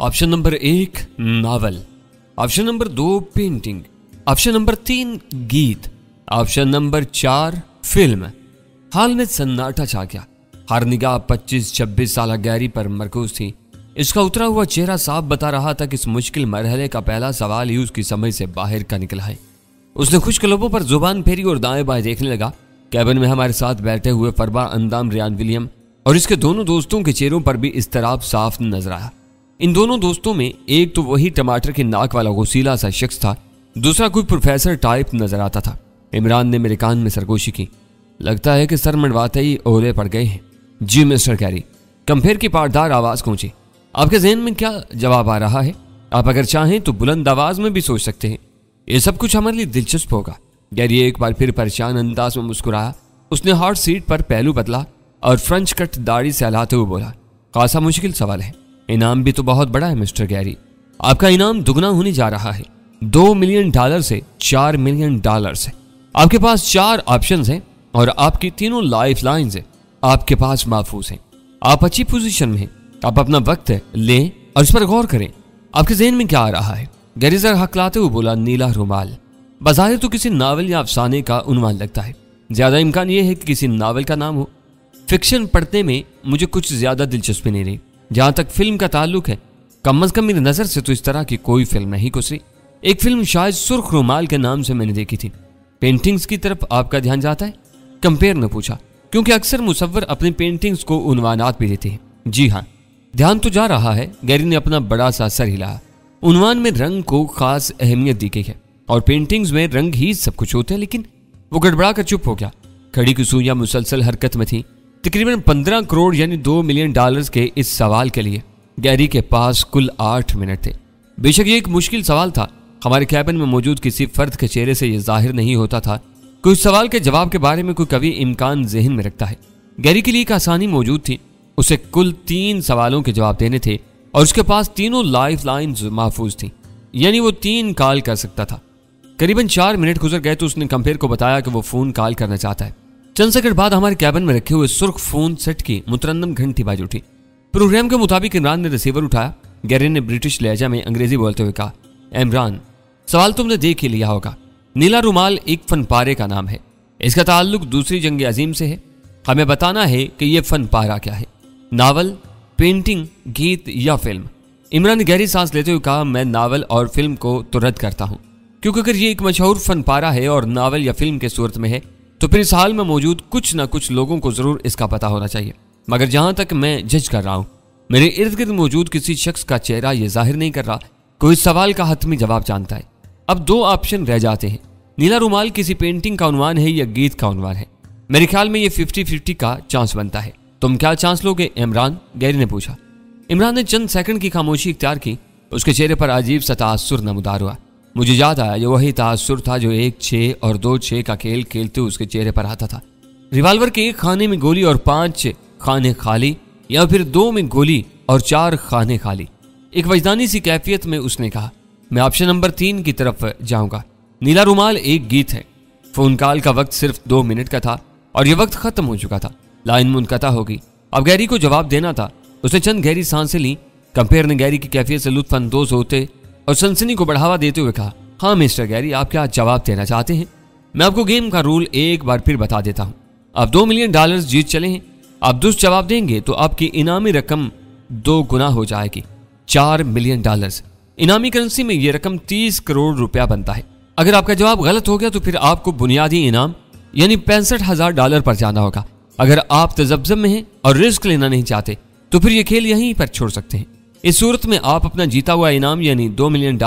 Option number 1 novel, option number 2 painting, option number 3 गीत, option number 4 film. हाल में सन्नाटा छा गया। हर निगाह 25-26 साल गैरी पर मरकूज थी। इसका उतरा हुआ चेहरा साफ बता रहा था कि इस मुश्किल मरहले का पहला सवाल ही उसकी समझ से बाहर का निकला है। उसने खुश्क लबों पर जुबान फेरी और दाएं बाएं देखने लगा। कैबिन में हमारे साथ बैठे हुए फरबा अंदाम रियान विलियम और इसके दोनों दोस्तों के चेहरों पर भी इस्तराब साफ नजर आया। इन दोनों दोस्तों में एक तो वही टमाटर की नाक वाला गुसीला सा शख्स था, दूसरा कोई प्रोफेसर टाइप नजर आता था। इमरान ने मेरे कान में सरगोशी की। लगता है कि सर मंडवाते ही ओले पड़ गए हैं। जी मिस्टर कैरी, कंपेयर की पाटदार आवाज गूंजी। आपके ज़हन में क्या जवाब आ रहा है? आप अगर चाहें तो बुलंद आवाज में भी सोच सकते हैं। यह सब कुछ हमारे लिए दिलचस्प होगा। गैरी एक बार फिर परेशान अंदाज में मुस्कुराया। उसने हॉट सीट पर पहलू बदला और फ्रेंच कट दाढ़ी से हिलाते हुए बोला, खासा मुश्किल सवाल है। इनाम भी तो बहुत बड़ा है मिस्टर गैरी। आपका इनाम दुगना होने जा रहा है, $2 मिलियन से $4 मिलियन है। आपके पास 4 ऑप्शंस हैं और आपकी तीनों लाइफ लाइन्स हैं आपके पास महफूज हैं। आप अच्छी पोजीशन में हैं। आप अपना वक्त लें और इस पर गौर करें। आपके ज़हन में क्या आ रहा है? गैरी जरा हकलाते हुए बोला, नीला रुमाल। बज़ाहिर तो किसी नावल या अफसाने का उन्वान लगता है। ज्यादा इम्कान यह है कि किसी नावल का नाम हो। फिक्शन पढ़ने में मुझे कुछ ज्यादा दिलचस्पी नहीं रही। जहां तक फिल्म का ताल्लुक है, कम अज कम मेरी नजर से तो इस तरह की कोई फिल्म नहीं गुजरी। एक फिल्म शायद सुर्ख रुमाल के नाम से मैंने देखी थी। पेंटिंग्स की तरफ आपका ध्यान जाता है? कंपेयर ने पूछा, क्योंकि अक्सर मुसव्वर अपनी पेंटिंग्स को उन्वानात भी देते हैं। जी हाँ, ध्यान तो जा रहा है। गैरी ने अपना बड़ा सा सर हिलाया। उन्वान में रंग को खास अहमियत दी गई है और पेंटिंग्स में रंग ही सब कुछ होते हैं। लेकिन वो गड़बड़ा कर चुप हो गया। खड़ी की सुइयां मुसलसल हरकत में थी। तकरीबन 15 करोड़ यानी $2 मिलियन के इस सवाल के लिए गैरी के पास कुल 8 मिनट थे। बेशक ये एक मुश्किल सवाल था। हमारे कैबिन में मौजूद किसी फर्द के चेहरे से यह जाहिर नहीं होता था कि उस सवाल के जवाब के बारे में कोई कवि इम्कान ज़हन में रखता है। गैरी के लिए एक आसानी मौजूद थी। उसे कुल 3 सवालों के जवाब देने थे और उसके पास तीनों लाइफ लाइन्स महफूज थी, यानी वो 3 कॉल कर सकता था। करीबन 4 मिनट गुजर गए तो उसने कंपेयर को बताया कि वो फोन कॉल करना चाहता है। चंद सेकंड बाद हमारे कैबिन में रखे हुए सुर्ख फोन सेट की मुतरन्नम घंटी बाज उठी। प्रोग्राम के मुताबिक इमरान ने रिसीवर उठाया। गैरी ने ब्रिटिश लहजा में अंग्रेजी बोलते हुए कहा, इमरान, सवाल तुमने देख ही लिया होगा। नीला रुमाल एक फनपारे का नाम है। इसका ताल्लुक दूसरी जंग अजीम से है। हमें बताना है कि यह फनपारा क्या है, नावल, पेंटिंग, गीत या फिल्म। इमरान ने गहरी सांस लेते हुए कहा, मैं नावल और फिल्म को तो रद्द करता हूं, क्योंकि अगर ये एक मशहूर फनपारा है और नावल या फिल्म के सूरत में है तो फिर इस हाल में मौजूद कुछ ना कुछ लोगों को जरूर इसका पता होना चाहिए। मगर जहां तक मैं जज कर रहा हूं, मेरे इर्द गिर्द मौजूद किसी शख्स का चेहरा यह जाहिर नहीं कर रहा कोई सवाल का हतमी जवाब जानता है। अब 2 ऑप्शन रह जाते हैं। नीला रुमाल किसी पेंटिंग का उन्वान है या गीत का उन्वान है। मेरे ख्याल में ये 50-50 का चांस बनता है। तुम क्या चांस लोगे इमरान? गैरी ने पूछा। इमरान ने चंद सेकंड की खामोशी इख्तियार की। उसके चेहरे पर अजीब सा तासुर नमूदार हुआ। मुझे याद आया, ये वही तासुर था जो 1-6 और 2-6 का खेल खेलते उसके चेहरे पर आता था। रिवाल्वर के 1 खाने में गोली और 5 खाने खाली, या फिर 2 में गोली और 4 खाने खाली। एक वजदानी सी कैफियत में उसने कहा, मैं ऑप्शन नंबर 3 की तरफ जाऊंगा। नीला रुमाल एक गीत है। फोन कॉल का वक्त सिर्फ 2 मिनट का था और यह वक्त खत्म हो चुका था। लाइन मुनक़ता होगी। अब गैरी को जवाब देना था। उसने चंद गहरी सांसें ली। कंपेयर ने गैरी की कैफियत से लुत्फ अंदोज होते और सनसनी को बढ़ावा देते हुए कहा, हाँ मिस्टर गैरी, आप क्या जवाब देना चाहते हैं? मैं आपको गेम का रूल एक बार फिर बता देता हूं। आप $2 मिलियन जीत चले हैं। आप दुरुस्त जवाब देंगे तो आपकी इनामी रकम 2 गुना हो जाएगी, $4 मिलियन। इनामी करेंसी में यह रकम 30 करोड़ रुपया बनता है। अगर आपका जवाब गलत हो गया तो फिर आपको बुनियादी इनाम यानी $65,000 पर जाना होगा। अगर आप तजब्जब में हैं और रिस्क लेना नहीं चाहते तो फिर यह खेल यहीं पर छोड़ सकते हैं। इस सूरत में आप अपना जीता हुआ इनाम यानी $2 मिलियन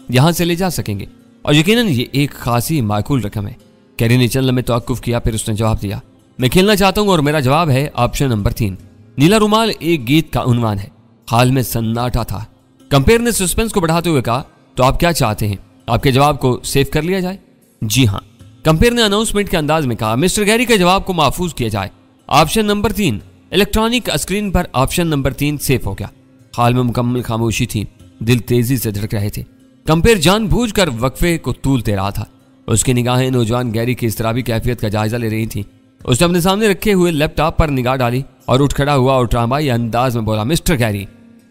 यहां से ले जा सकेंगे और यकीनन ये एक खासी माकूल रकम है। कैरी ने चंद लम्हे तवक्कुफ किया, फिर उसने जवाब दिया, मैं खेलना चाहता हूं और मेरा जवाब है ऑप्शन नंबर 3। नीला रुमाल एक गीत का उन्वान है। हाल में सन्नाटा था। कंपेयर ने सस्पेंस को बढ़ाते हुए कहा, तो आप क्या चाहते हैं, आपके जवाब को सेव कर लिया जाए? जी हाँ, कंपेयर ने अनाउंसमेंट के अंदाज में कहा, मिस्टर गैरी के जवाब को महफूज किया जाए। Option number 3। इलेक्ट्रॉनिक स्क्रीन पर ऑप्शन नंबर 3 सेव हो गया। हाल में मुकम्मल खामोशी थी। दिल तेजी से धड़क रहे थे। कंपेयर जानबूझकर वक्फे को तूल दे रहा था। उसकी निगाहें नौजवान गैरी की इस्तराबी कैफियत का जायजा ले रही थी। उसने अपने सामने रखे हुए लैपटॉप पर निगाह डाली और उठ खड़ा हुआ और ड्रामाई अंदाज में बोला, मिस्टर गैरी,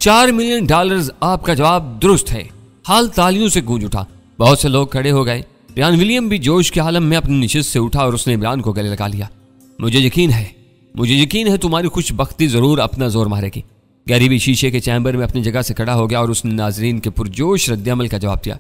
$4 मिलियन आपका जवाब दुरुस्त है। हाल तालियों से गूंज उठा। बहुत से लोग खड़े हो गए। रियान विलियम भी जोश के आलम में अपनी नशिस्त से उठा और उसने इमरान को गले लगा लिया। मुझे यकीन है तुम्हारी खुशबख्ती जरूर अपना जोर मारेगी। गैरी भी शीशे के चैम्बर में अपनी जगह से खड़ा हो गया और उसने नाजरीन के पुरजोश रद्दअमल का जवाब दिया।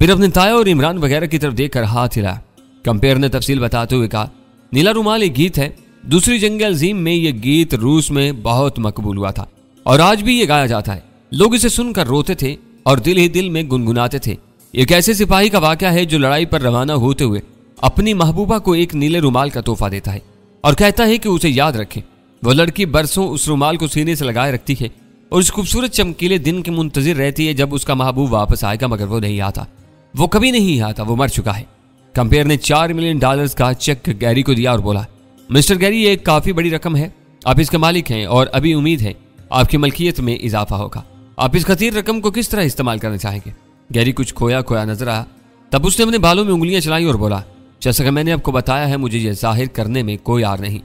फिर अपने ताया और इमरान वगैरह की तरफ देखकर हाथ हिलाया। कंपेयर ने तफसील बताते हुए कहा, नीला रुमाल एक गीत है। दूसरी जंग अज़ीम में यह गीत रूस में बहुत मकबूल हुआ था और आज भी ये गाया जाता है। लोग इसे सुनकर रोते थे और दिल ही दिल में गुनगुनाते थे। एक ऐसे सिपाही का वाकया है जो लड़ाई पर रवाना होते हुए अपनी महबूबा को एक नीले रुमाल का तोहफा देता है और कहता है कि उसे याद रखे। वो लड़की बरसों उस रुमाल को सीने से लगाए रखती है और उस खूबसूरत चमकीले दिन के मुंतजिर रहती है जब उसका महबूब वापस आएगा, मगर वो नहीं आता। वो कभी नहीं आता, वो मर चुका है। कंपेयर ने $4 मिलियन का चेक गैरी को दिया और बोला, मिस्टर गैरी, ये काफी बड़ी रकम है। आप इसके मालिक हैं और अभी उम्मीद है आपकी मलकियत में इजाफा होगा। आप इस खतीर रकम को किस तरह इस्तेमाल करना चाहेंगे? गैरी कुछ खोया खोया नजर आया। तब उसने अपने बालों में उंगलियां चलाई और बोला, जैसा कि मैंने आपको बताया है, मुझे यह जाहिर करने में कोई आर नहीं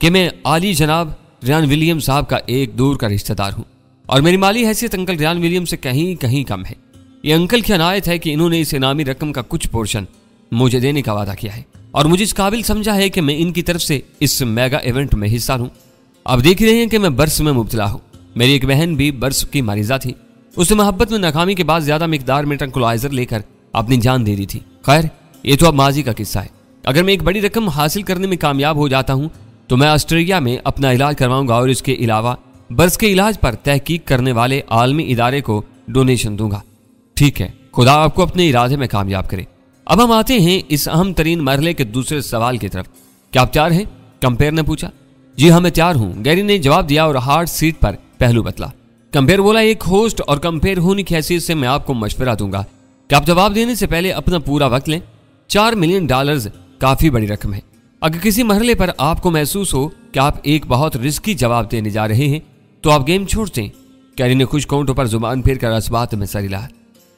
कि मैं आली जनाब रियान विलियम साहब का एक दूर का रिश्तेदार हूं और मेरी माली हैसियत अंकल रियान विलियम से कहीं कहीं कम है। ये अंकल की अनायत है कि इन्होंने इस इनामी रकम का कुछ पोर्शन मुझे देने का वादा किया है और मुझे इस काबिल समझा है कि मैं इनकी तरफ से इस मेगा इवेंट में हिस्सा लूं। अब देख रहे हैं कि मैं बर्स में मुब्तला हूं। मेरी एक बहन भी बर्स की मरीजा थी। उसे मोहब्बत में नाकामी के बाद ज्यादा मिकदार में ट्रंकुलाइजर लेकर अपनी जान दे दी थी। खैर, ये तो अब माजी का किस्सा है। अगर मैं एक बड़ी रकम हासिल करने में कामयाब हो जाता हूं तो मैं ऑस्ट्रेलिया में अपना इलाज करवाऊंगा और इसके अलावा बर्स के इलाज पर तहकीक करने वाले आलमी इदारे को डोनेशन दूंगा। ठीक है, खुदा आपको अपने इरादे में कामयाब करे। अब हम आते हैं इस अहम तरीन मरहले के दूसरे सवाल की तरफ। क्या आप तैयार हैं? कंपेयर ने पूछा। जी हाँ, मैं तैयार हूं, गैरी ने जवाब दिया और हार्ड सीट पर पहलू बतला। कंपेयर बोला, एक होस्ट और कंपेयर होने की हैसियत से मैं आपको मशवरा दूंगा कि आप जवाब देने से पहले अपना पूरा वक्त लें। $4 मिलियन काफी बड़ी रकम है। अगर किसी मरहले पर आपको महसूस हो कि आप एक बहुत रिस्की जवाब देने जा रहे हैं तो आप गेम छोड़ दें। कैरी ने कुछ काउंटों पर जुबान फेर कर इस बात में सर हिलाया।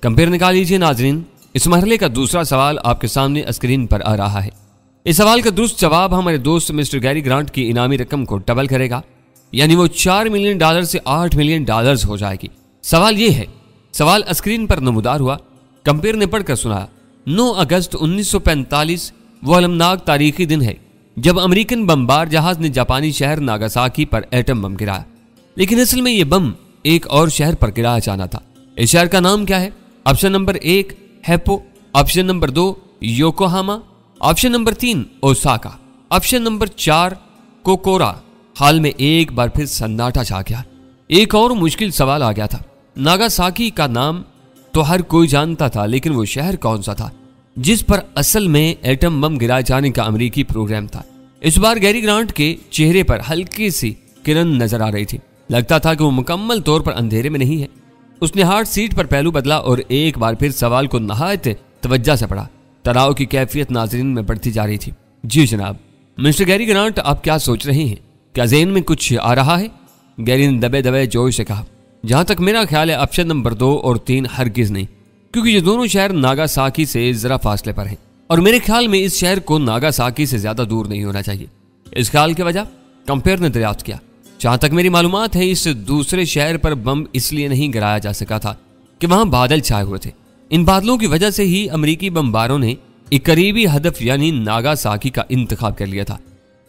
कंपेयर निकाल लीजिए नाजरीन, इस मरहले का दूसरा सवाल आपके सामने स्क्रीन पर आ रहा है। इस सवाल का दुरुस्त जवाब हमारे दोस्त मिस्टर गैरी ग्रांट की इनामी रकम को डबल करेगा, यानी वो $4 मिलियन से $8 मिलियन हो जाएगी। सवाल ये है, सवाल स्क्रीन पर नमूदार हुआ। कंपेयर ने पढ़कर सुनाया, 9 अगस्त 1945 वो अलमनाक तारीखी दिन है जब अमेरिकन बमबार जहाज ने जापानी शहर नागासाकी पर एटम बम गिराया। लेकिन असल में यह बम एक और शहर पर गिराया जाना था। इस शहर का नाम क्या है? ऑप्शन नंबर 1 हेपो, option number 2 Yokohama, option number 3 Osaka, option number 4 Kokura. हाल में एक बार फिर सन्नाटा छा गया। एक और मुश्किल सवाल आ गया था। नागासाकी का नाम तो हर कोई जानता था, लेकिन वो शहर कौन सा था जिस पर असल में एटम बम गिराए जाने का अमेरिकी प्रोग्राम था? इस बार गैरी ग्रांट के चेहरे पर हल्की सी किरण नजर आ रही थी। लगता था कि वो मुकम्मल तौर पर अंधेरे में नहीं है। उसने हार्ड सीट पर पहलू बदला और एक बार फिर सवाल को नहायत तवज्जो से पढ़ा। तनाव की कैफियत नाजरीन में बढ़ती जा रही थी। जी जनाब। मिस्टर गैरी ग्रांट, आप क्या सोच रहे हैं? क्या ज़हन में कुछ आ रहा है? गैरी ने दबे दबे जोश से कहा, जहां तक मेरा ख्याल है ऑप्शन नंबर 2 और 3 हरगिज नहीं, क्योंकि ये दोनों शहर नागासाकी से जरा फासले पर हैं और मेरे ख्याल में इस शहर को नागासाकी से ज्यादा दूर नहीं होना चाहिए। इस ख्याल की वजह कंपेयर ने दरियाफ्त किया, जहां तक मेरी मालूमात है इस दूसरे शहर पर बम इसलिए नहीं गिराया जा सका था कि वहां बादल छाए हुए थे। इन बादलों की वजह से ही अमेरिकी बमबारों ने एक करीबी हदफ यानी नागासाकी का इंतखाब कर लिया था।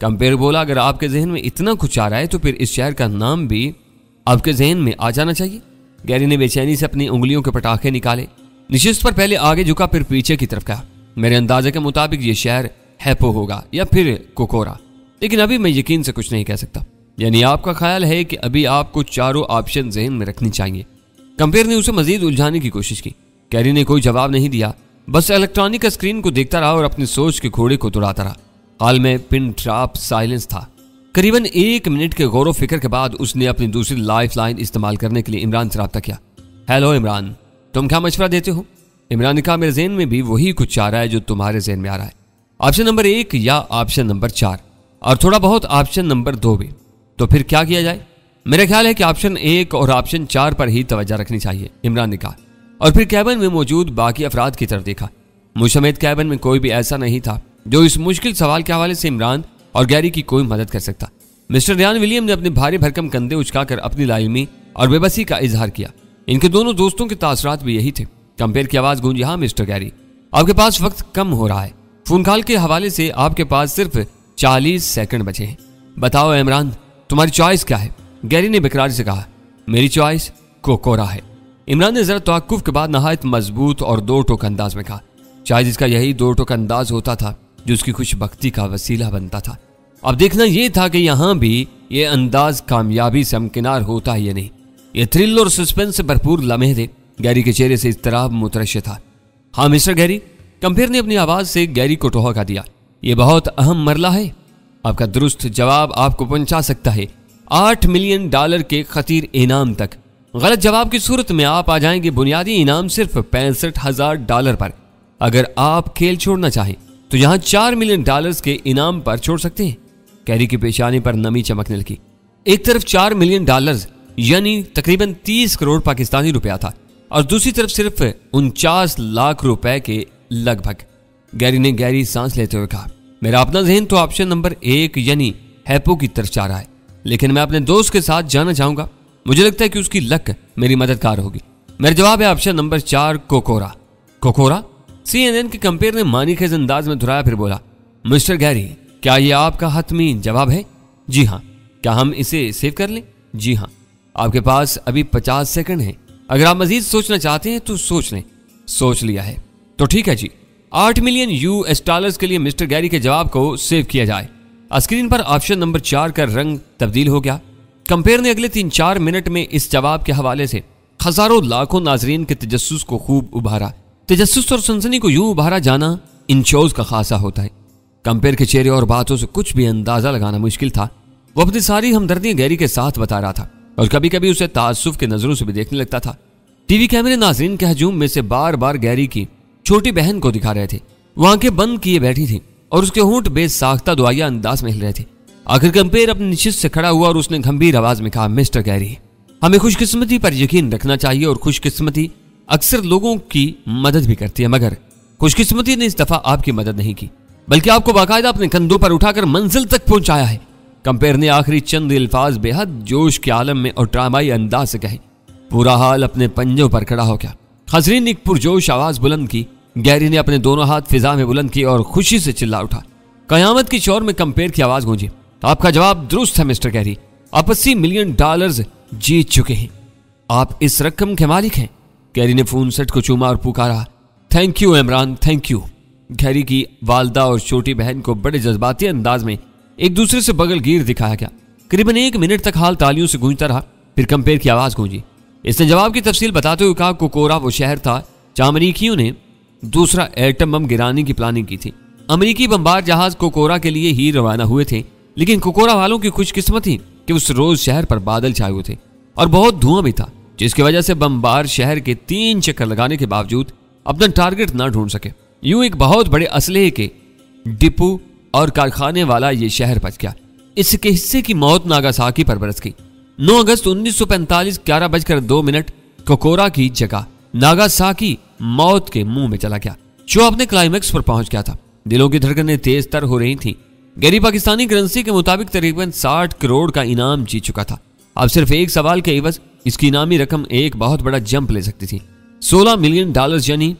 कंपेयर बोला, अगर आपके जहन में इतना कुछ आ रहा है तो फिर इस शहर का नाम भी आपके जहन में आ जाना चाहिए। गैरी ने बेचैनी से अपनी उंगलियों के पटाखे निकाले। निशिस्त पर पहले आगे झुका फिर पीछे की तरफ कहा, मेरे अंदाजे के मुताबिक ये शहर हैपो होगा या फिर कोकोरा, लेकिन अभी मैं यकीन से कुछ नहीं कह सकता। यानी आपका ख्याल है कि अभी आपको चारों ऑप्शन जहन में रखनी चाहिए। कंपेयर ने उसे मजीद उलझाने की कोशिश की। कैरी ने कोई जवाब नहीं दिया, बस इलेक्ट्रॉनिक स्क्रीन को देखता रहा और अपनी सोच के घोड़े को दौड़ाता रहा। हाल में पिन ड्रॉप साइलेंस था। करीबन 1 मिनट के गौर फिक्र के बाद उसने अपनी दूसरी लाइफ लाइन इस्तेमाल करने के लिए इमरान से रब्ता किया। हेलो इमरान, तुम क्या मशवरा देते हो? इमरान ने कहा, मेरे जहन में भी वही कुछ आ रहा है जो तुम्हारे जहन में आ रहा है। ऑप्शन नंबर 1 या ऑप्शन नंबर 4 और थोड़ा बहुत ऑप्शन नंबर 2 भी। तो फिर क्या किया जाए? मेरा ख्याल है कि ऑप्शन 1 और ऑप्शन 4 पर ही तवज्जो रखनी चाहिए, इमरान ने कहा और फिर कैबिन में मौजूद बाकी अफराद की तरफ देखा। मुझसमेत कैबिन में कोई भी ऐसा नहीं था जो इस मुश्किल सवाल के हवाले से इमरान और गैरी की कोई मदद कर सकता। मिस्टर रियान विलियम ने अपने भारी भरकम कंधे उचकाकर अपनी लाइल्मी और बेबसी का इजहार किया। इनके दोनों दोस्तों के तासरात भी यही थे। कंपेयर की आवाज गूंजी, हाँ मिस्टर गैरी, आपके पास वक्त कम हो रहा है। फोन कॉल के हवाले से आपके पास सिर्फ 40 सेकंड बचे हैं। बताओ इमरान, तुम्हारी चॉइस क्या है? गैरी ने बेकरार से कहा, मेरी चॉइस कोकोरा है। इमरान ने जरा तवक्कुफ के बाद नहायत मजबूत और दो टोक अंदाज में कहा। शायद इसका यही दो टोक अंदाज होता था जो उसकी खुशबख्ती का वसीला बनता था। अब देखना यह था कि यहां भी ये अंदाज कामयाबी से हमकिनार होता है या नहीं। ये थ्रिल और सस्पेंस से भरपूर लम्हे थे। गैरी के चेहरे से इज़्तिराब मुतरश्शिर था। हाँ मिस्टर गैरी, कंपेयर ने अपनी आवाज से गैरी को टोहका दिया। ये बहुत अहम मरला है। आपका दुरुस्त जवाब आपको पहुंचा सकता है $8 मिलियन के खतीर इनाम तक। गलत जवाब की सूरत में आप आ जाएंगे बुनियादी इनाम सिर्फ $65,000 पर। अगर आप खेल छोड़ना चाहें तो यहां $4 मिलियन के इनाम पर छोड़ सकते हैं। गैरी की पेशानी पर नमी चमकने लगी। एक तरफ $4 मिलियन यानी तकरीबन 30 करोड़ पाकिस्तानी रुपया था और दूसरी तरफ सिर्फ 49 लाख रुपए के लगभग। गैरी ने गहरी सांस लेते हुए कहा, मेरा अपना जहन तो ऑप्शन नंबर 1 यानी हैपो की तरफ जा रहा है, लेकिन मैं अपने दोस्त के साथ जाना चाहूंगा। मुझे लगता है कि उसकी लक मेरी मददगार होगी। मेरा जवाब है option number 4 Kokura. Kokura? CNN के कंपेयर ने मानीखेज अंदाज में दोहराया, फिर बोला, मिस्टर गैरी, क्या यह आपका हतमी जवाब है? जी हाँ। क्या हम इसे सेव कर लें? जी हाँ। आपके पास अभी 50 सेकंड हैं। अगर आप मजीद सोचना चाहते हैं तो सोच लें। सोच लिया है तो ठीक है जी। $8 मिलियन के लिए मिस्टर गैरी के जवाब को सेव किया जाए। स्क्रीन पर ऑप्शन नंबर 4 का रंग तब्दील हो गया। कंपेयर ने अगले 3-4 मिनट में इस जवाब के हवाले से हजारों लाखों नाजरीन के तजस्सुस को खूब उभारा। तजस्सुस और सनसनी को यूं उभारा जाना इन शोज का खासा होता है। कंपेयर के चेहरे और बातों से कुछ भी अंदाजा लगाना मुश्किल था। वो अपनी सारी हमदर्दी गैरी के साथ बता रहा था और कभी कभी उसे ताज्जुब के नजरों से भी देखने लगता था। टीवी कैमरे नाजरीन के हजूम में से बार बार गैरी की छोटी बहन को दिखा रहे थे। वो आंखें बंद किए बैठी थी और उसके होंठ बेसाख्ता दुआया अंदाज में हिल रहे थे। आखिर कंपेयर अपनी निशिस्त से खड़ा हुआ और उसने गंभीर आवाज में कहा, मिस्टर गैरी, हमें खुशकिस्मती पर यकीन रखना चाहिए और खुशकिस्मती अक्सर लोगों की मदद भी करती है, मगर खुशकिस्मती ने इस दफा आपकी मदद नहीं की, बल्कि आपको बाकायदा अपने कंधों पर उठाकर मंजिल तक पहुंचाया है। कंपेयर ने आखिरी चंद अल्फाज बेहद जोश के आलम में और ड्रामाई अंदाज से कहे। पूरा हाल अपने पंजों पर खड़ा हो गया। हाज़रीन ने एक पुरजोश आवाज बुलंद की। गैरी ने अपने दोनों हाथ फिजा में बुलंद किए और खुशी से चिल्ला उठा। कयामत की शोर में कंपेयर की आवाज गूंजी, आपका जवाब दुरुस्त है मिस्टर गैरी। आप $80 मिलियन जीत चुके हैं। आप इस रकम के मालिक हैं। गैरी ने फोन सेट को चूमा और पुकारा, thank you Imran, thank you. Gary की वालदा और छोटी बहन को बड़े जज्बाती अंदाज में एक दूसरे से बगलगीर दिखाया गया। करीबन 1 मिनट तक हाल तालियों से गूंजता रहा। फिर कंपेयर की आवाज गूंजी। इसने जवाब की तफसील बताते हुए कहा, कोकोरा वो शहर था जहां अमरीकियों ने दूसरा एटम बम गिराने की प्लानिंग की थी। अमरीकी बमबार जहाज कोकोरा के लिए ही रवाना हुए थे, लेकिन कोकोरा वालों की खुशकिस्मती कि उस रोज शहर पर बादल छाए हुए थे और बहुत धुआं भी था, जिसकी वजह से बमबार शहर के 3 चक्कर लगाने के बावजूद अपना टारगेट ना ढूंढ सके। यूं एक बहुत बड़े असलहे के डिपो और कारखाने वाला ये शहर बच गया। इसके हिस्से की मौत नागासाकी पर बरस गई। 9 अगस्त 1945 11:02 कोकोरा की जगह नागासाकी मौत के मुंह में चला गया। शो अपने क्लाइमैक्स पर पहुंच गया था। दिलों की धड़कनें तेज तर हो रही थीं। गैरी पाकिस्तानी करेंसी के मुताबिक तकरीबन 60 करोड़ का इनाम जीत चुका था। अब सिर्फ एक सवाल के एवज इसकी इनामी रकम एक बहुत बड़ा जंप ले सकती थी। $16 मिलियन यानी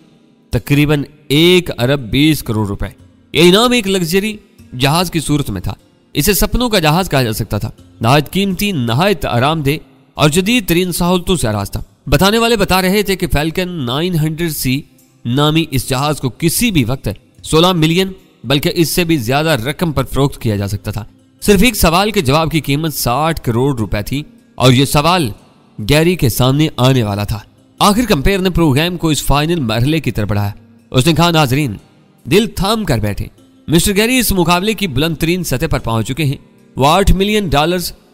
तकरीबन 1 अरब 20 करोड़ रुपए। यह इनाम एक लग्जरी जहाज की सूरत में था। इसे सपनों का जहाज कहा जा सकता था। नहायत कीमती, नहायत आरामदेह और जदीद तरीन सहूलतों से आराज था। बताने वाले बता रहे थे कि फैल्कन 900C नामी इस जहाज को किसी भी वक्त 16 मिलियन बल्कि इससे भी ज्यादा रकम पर फरोख्त किया जा सकता था। सिर्फ एक सवाल के जवाब की कीमत 60 करोड़ रुपए थी और यह सवाल गैरी के सामने आने वाला था। आखिर कंपेयर ने प्रोग्राम को इस फाइनल मरहले की तरफ बढ़ाया। उसने कहा, नाजरीन दिल थाम कर बैठे, मिस्टर गैरी इस मुकाबले की बुलंद तरीन सतह पर पहुंच चुके हैं। वो $8 मिलियन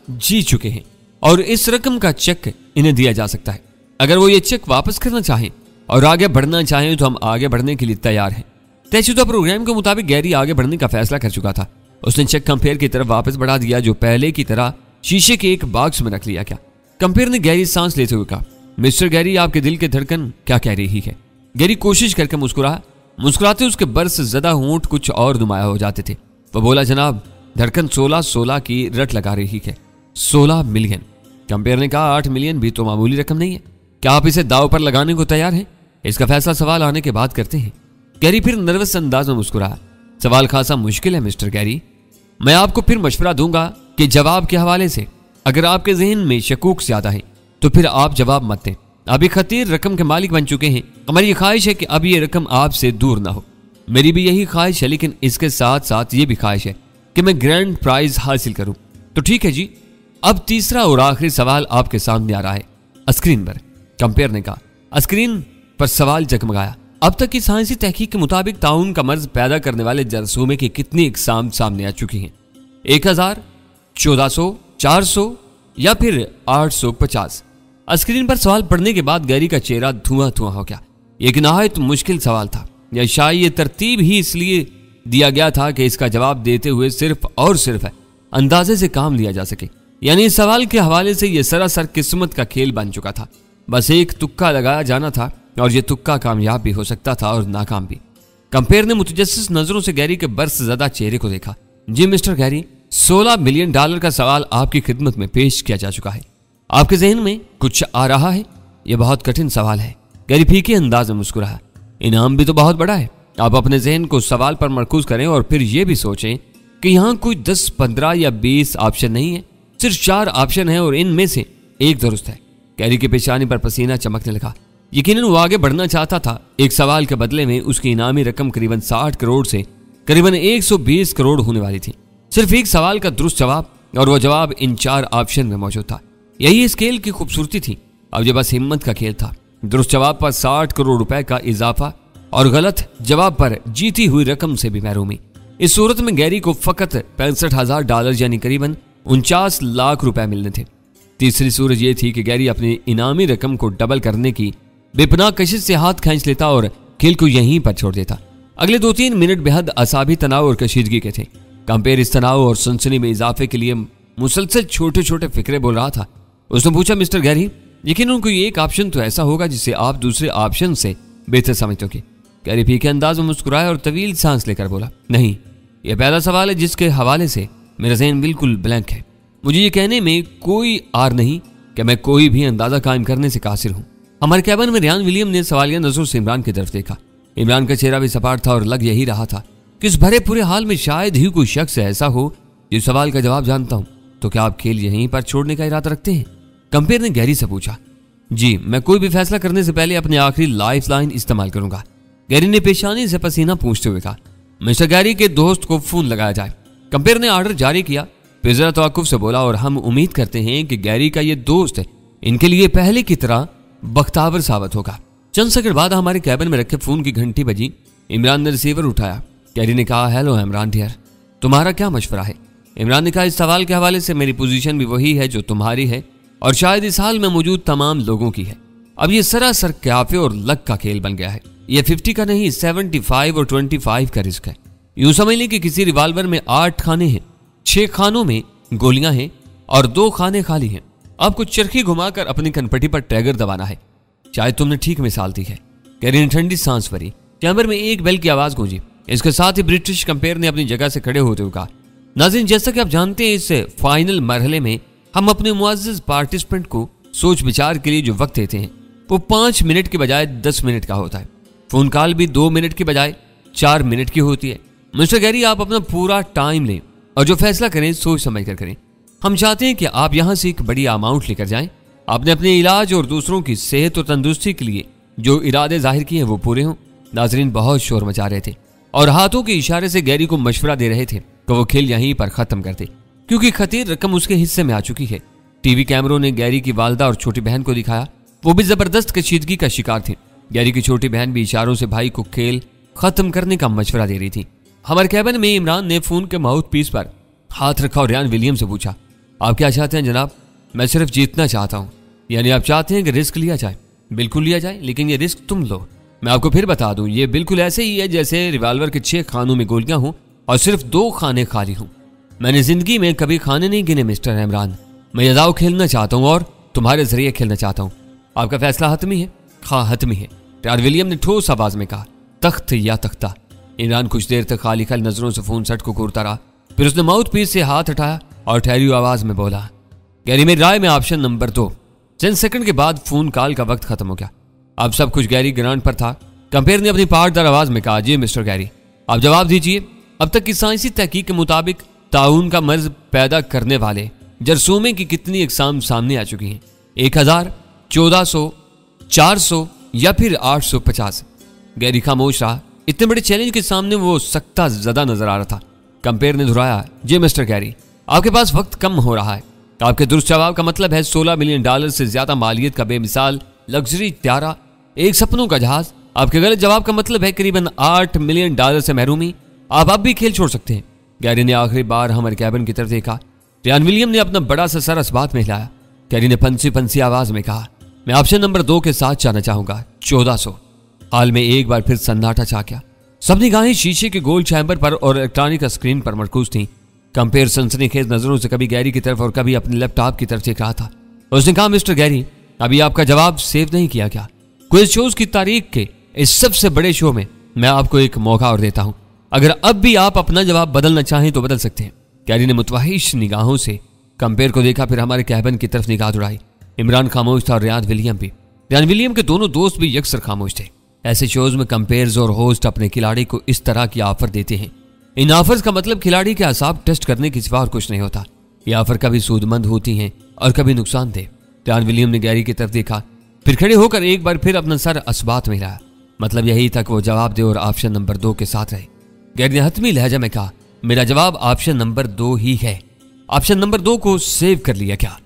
जीत चुके हैं और इस रकम का चेक इन्हें दिया जा सकता है। अगर वो ये चेक वापस करना चाहें और आगे बढ़ना चाहें तो हम आगे बढ़ने के लिए तैयार हैं। तयशुदा प्रोग्राम के मुताबिक गैरी आगे बढ़ने का फैसला कर चुका था। उसने चेक कंपेयर की तरफ वापस बढ़ा दिया, जो पहले की तरह शीशे के एक बॉक्स में रख लिया गया। कंपेयर ने गैरी सांस लेते हुए कहा, मिस्टर गैरी, आपके दिल की धड़कन क्या कह रही है? गैरी कोशिश करके मुस्कुराया। मुस्कुराते उसके बर्स ज़दा होंठ कुछ और नुमाया हो जाते थे। वह बोला, जनाब धड़कन 16 की रट लगा रही है। 16 मिलियन। कंपेयर ने कहा 8 मिलियन भी तो मामूली रकम नहीं है। क्या आप इसे दांव पर लगाने को तैयार हैं? इसका फैसला सवाल आने के बाद करते हैं। गैरी फिर नर्वस अंदाज में मुस्कुराया। सवाल खासा मुश्किल है मिस्टर गैरी। मैं आपको फिर मशवरा दूंगा कि जवाब के हवाले से अगर आपके जहन में शकूक ज्यादा है तो फिर आप जवाब मत दें। आप एक खतीर रकम के मालिक बन चुके हैं। हमारी ये ख्वाहिश है कि अब ये रकम आपसे दूर ना हो। मेरी भी यही ख्वाहिश है, लेकिन इसके साथ साथ ये भी ख्वाहिश है कि मैं ग्रैंड प्राइज हासिल करूं। तो ठीक है जी, अब तीसरा और आखिरी सवाल आपके सामने आ रहा है स्क्रीन पर। कंपेयर ने कहा। स्क्रीन पर सवाल जगमगाया। अब तक की साइंसी तहकीक के मुताबिक ताउन का मर्ज पैदा करने वाले जरासीम की कितनी इकसाम सामने आ चुकी हैं? 1000, 1400, 400 या फिर 850? स्क्रीन पर सवाल पढ़ने के बाद गैरी का चेहरा धुआं धुआं हो गया। एक नहायत मुश्किल सवाल था। यह शायद ये तरतीब ही इसलिए दिया गया था कि इसका जवाब देते हुए सिर्फ और सिर्फ अंदाजे से काम लिया जा सके। यानी इस सवाल के हवाले से यह सरासर किस्मत का खेल बन चुका था। बस एक तुक्का लगाया जाना था और यह तुक्का कामयाब भी हो सकता था और नाकाम भी। कंपेयर ने मुतजस्सिस नजरों से गैरी के बर्स ज़दा चेहरे को देखा। जी मिस्टर गैरी, $16 मिलियन का सवाल आपकी खिदमत में पेश किया जा चुका है। आपके जहन में कुछ आ रहा है? यह बहुत कठिन सवाल है। गैरी फीके अंदाज में मुस्कुराया। इनाम भी तो बहुत बड़ा है। आप अपने जहन को सवाल पर मरकूज करें और फिर यह भी सोचें कि यहाँ कोई 10, 15 या 20 ऑप्शन नहीं है, सिर्फ 4 ऑप्शन है और इनमें से एक दुरुस्त है। गैरी के पेशानी पर पसीना चमकने लगा। यकीनन वो आगे बढ़ना चाहता था। एक सवाल के बदले में उसकी इनामी रकम करीबन 60 करोड़ से करीबन 120 करोड़ होने वाली थी। सिर्फ एक सवाल का दुरुस्त जवाब, और वह जवाब इन 4 ऑप्शन में मौजूद था। यही इस खेल की खूबसूरती थी। अब ये बस हिम्मत का खेल था। दुरुस्त जवाब पर 60 करोड़ रुपए का इजाफा और गलत जवाब पर जीती हुई रकम से भी महरूमी। इस सूरत में गैरी को फकत $65,000 यानी करीबन 49 लाख रुपए मिलने थे। तीसरी सूरत यह थी कि गैरी अपनी इनामी रकम को डबल करने की बेपनाह कशिश से हाथ खींच लेता और खेल को यहीं पर छोड़ देता। अगले 2-3 मिनट बेहद असाबी तनाव और कशीदगी के थे। कंपेयर इस तनाव और सनसनी में इजाफे के लिए मुसलसल छोटे छोटे फिक्रे बोल रहा था। उसने पूछा, मिस्टर गैरी, यकीनन कोई एक ऑप्शन तो ऐसा होगा जिसे आप दूसरे ऑप्शन से बेहतर समझते हो। गैरी फीके अंदाज में मुस्कुराया और तवील सांस लेकर बोला, नहीं, यह पहला सवाल है जिसके हवाले से मेरा ज़हन बिल्कुल ब्लैंक है। मुझे ये कहने में कोई आर नहीं कि मैं कोई भी अंदाजा कायम करने से कासिर हूँ। हमारे कैबिन में रियान विलियम ने सवालिया नजरों से इमरान की तरफ देखा। इमरान का चेहरा भी सपाट था और लग यही रहा था कि इस भरे पूरे हाल में शायद ही कोई शख्स ऐसा हो जिस सवाल का जवाब जानता हूँ। तो क्या आप खेल यहीं पर छोड़ने का इरादा रखते हैं? कंपेयर ने गैरी से पूछा। जी, मैं कोई भी फैसला करने से पहले अपनी आखिरी लाइफ लाइन इस्तेमाल करूंगा। गैरी ने पेशानी से पसीना पूछते हुए कहा। मिस्टर गैरी के दोस्त को फोन लगाया जाए। कंपेयर ने ऑर्डर जारी किया। फिर जरा तवक्कुफ से बोला, और हम उम्मीद करते हैं कि गैरी का ये दोस्त इनके लिए पहले की तरह बख्तावर साबित होगा। चंद सेकंड बाद हमारे कैबिन में रखे फोन की घंटी बजी। इमरान ने रिसीवर उठाया। गैरी ने कहा, हेलो इमरान डियर, तुम्हारा क्या मशवरा है? इमरान ने कहा, इस सवाल के हवाले से मेरी पोजीशन भी वही है जो तुम्हारी है और शायद इस हाल में मौजूद तमाम लोगों की है। अब ये सरासर क्याफे और लक का खेल बन गया है। ये 50 का नहीं, 75 और 25 का रिस्क है। यूं समझ लें कि किसी रिवाल्वर में 8 खाने हैं, 6 खानों में गोलियां हैं और 2 खाने खाली हैं। आपको चरखी घुमाकर अपनी कनपट्टी पर ट्रैगर दबाना है। शायद तुमने ठीक मिसाल दी है। गैरी ने ठंडी सांस भरी। चैम्बर में एक बेल की आवाज गूंजी। इसके साथ ही ब्रिटिश कंपेयर ने अपनी जगह से खड़े होते हुए कहा, नाज़रीन, जैसा कि आप जानते हैं, इस फाइनल मरहले में हम अपने मुअज़्ज़ज़ पार्टिसिपेंट को सोच विचार के लिए जो वक्त देते हैं वो 5 मिनट के बजाय 10 मिनट का होता है। फोन कॉल भी 2 मिनट की बजाय 4 मिनट की होती है। मिस्टर गैरी, आप अपना पूरा टाइम लें और जो फैसला करें सोच समझ कर करें। हम चाहते हैं कि आप यहाँ से एक बड़ी अमाउंट लेकर जाएं। आपने अपने इलाज और दूसरों की सेहत और तंदुरुस्ती के लिए जो इरादे जाहिर किए हैं वो पूरे हों। नाजरीन बहुत शोर मचा रहे थे और हाथों के इशारे से गैरी को मशवरा दे रहे थे कि वो खेल यहीं पर खत्म कर दे, क्योंकि खतीर रकम उसके हिस्से में आ चुकी है। टीवी कैमरों ने गैरी की वालदा और छोटी बहन को दिखाया। वो भी जबरदस्त कशीदगी का शिकार थी। गैरी की छोटी बहन भी इशारों से भाई को खेल खत्म करने का मशवरा दे रही थी। हमारे कैबिन में इमरान ने फोन के माउथ पीस पर हाथ रखा और रियान विलियम से पूछा, आप क्या चाहते हैं जनाब? मैं सिर्फ जीतना चाहता हूँ। यानी आप चाहते हैं कि रिस्क लिया जाए? बिल्कुल लिया जाए, लेकिन ये रिस्क तुम लो। मैं आपको फिर बता दूं, ये बिल्कुल ऐसे ही है जैसे रिवाल्वर के 6 खानों में गोलियां हों और सिर्फ 2 खाने खाली हों। मैंने जिंदगी में कभी खाने नहीं गिने मिस्टर इमरान। मैं ये दाव खेलना चाहता हूँ और तुम्हारे जरिए खेलना चाहता हूँ। आपका फैसला हतमी है? हाँ हतमी है, रियान विलियम ने ठोस आवाज में कहा। तख्त या तख्ता? इमरान कुछ देर तक खाली नजरों से फोन सेट को घूरता रहा। फिर उसने माउथ पीस से हाथ हटाया और ठहरी आवाज में बोला, गैरी मेरी राय में ऑप्शन नंबर 2। चंद सेकंड के बाद फोन कॉल का वक्त खत्म हो गया। अब सब कुछ गैरी ग्रांड पर था। कंपेयर ने अपनी पार्टदार आवाज में कहा, जी मिस्टर गैरी, आप जवाब दीजिए। अब तक की साइंसी तहकीक के मुताबिक ताउन का मर्ज पैदा करने वाले जरसूमे की कितनी अक़साम सामने आ चुकी हैं? 1000, 1400, 400 या फिर 850? गैरी खामोश रहा। इतने बड़े चैलेंज के सामने वो सख्ता ज़दा नजर आ रहा था। कंपेयर ने दोहराया, जी मिस्टर गैरी, आपके पास वक्त कम हो रहा है। आपके दुरुस्त जवाब का मतलब है $16 मिलियन से ज्यादा मालियत का बेमिसाल लग्जरी त्यारा, एक सपनों का जहाज। आपके गलत जवाब का मतलब है करीबन $8 मिलियन से महरूमी। आप अब भी खेल छोड़ सकते हैं। गैरी ने आखिरी बार हमारे कैबिन की तरफ देखा। रियान विलियम ने अपना बड़ा सा सर असबात में हिलाया। गैरी ने पंसी आवाज में कहा, मैं ऑप्शन नंबर 2 के साथ जाना चाहूंगा, 1400। हाल में एक बार फिर सन्नाटा छा गया। सब निगाहें शीशे के गोल चैम्बर पर और इलेक्ट्रॉनिक स्क्रीन पर मरकूज थी। कंपेयर सनसनीखेज नजरों से कभी गैरी की तरफ और कभी अपने लैपटॉप की तरफ देख रहा था। उसने कहा, मिस्टर गैरी, अभी आपका जवाब सेव नहीं किया गया। क्विज शोज की तारीख के इस सबसे बड़े शो में मैं आपको एक मौका और देता हूं। अगर अब भी आप अपना जवाब बदलना चाहें तो बदल सकते हैं। गैरी ने मुतवाहिश निगाहों से कंपेयर को देखा, फिर हमारे कैबिन की तरफ निगाह दौड़ाई। इमरान खामोश था और रियान विलियम भी। रियान विलियम के दोनों दोस्त भी यकसर खामोश थे। ऐसे शोज में कंपेयर्स और होस्ट अपने खिलाड़ी को इस तरह की ऑफर देते हैं। इन ऑफर्स का मतलब खिलाड़ी के असाब टेस्ट करने के सिवा और कुछ नहीं होता। ये ऑफर कभी सूदमंद होती हैं और कभी नुकसानदेह। रियान विलियम ने गैरी की तरफ देखा, फिर खड़े होकर एक बार फिर अपना सर असबात में हिलाया। मतलब यही था कि वो जवाब दे और ऑप्शन नंबर 2 के साथ रहे। गैरी ने हतमी लहजा में कहा, मेरा जवाब ऑप्शन नंबर 2 ही है। ऑप्शन नंबर 2 को सेव कर लिया क्या?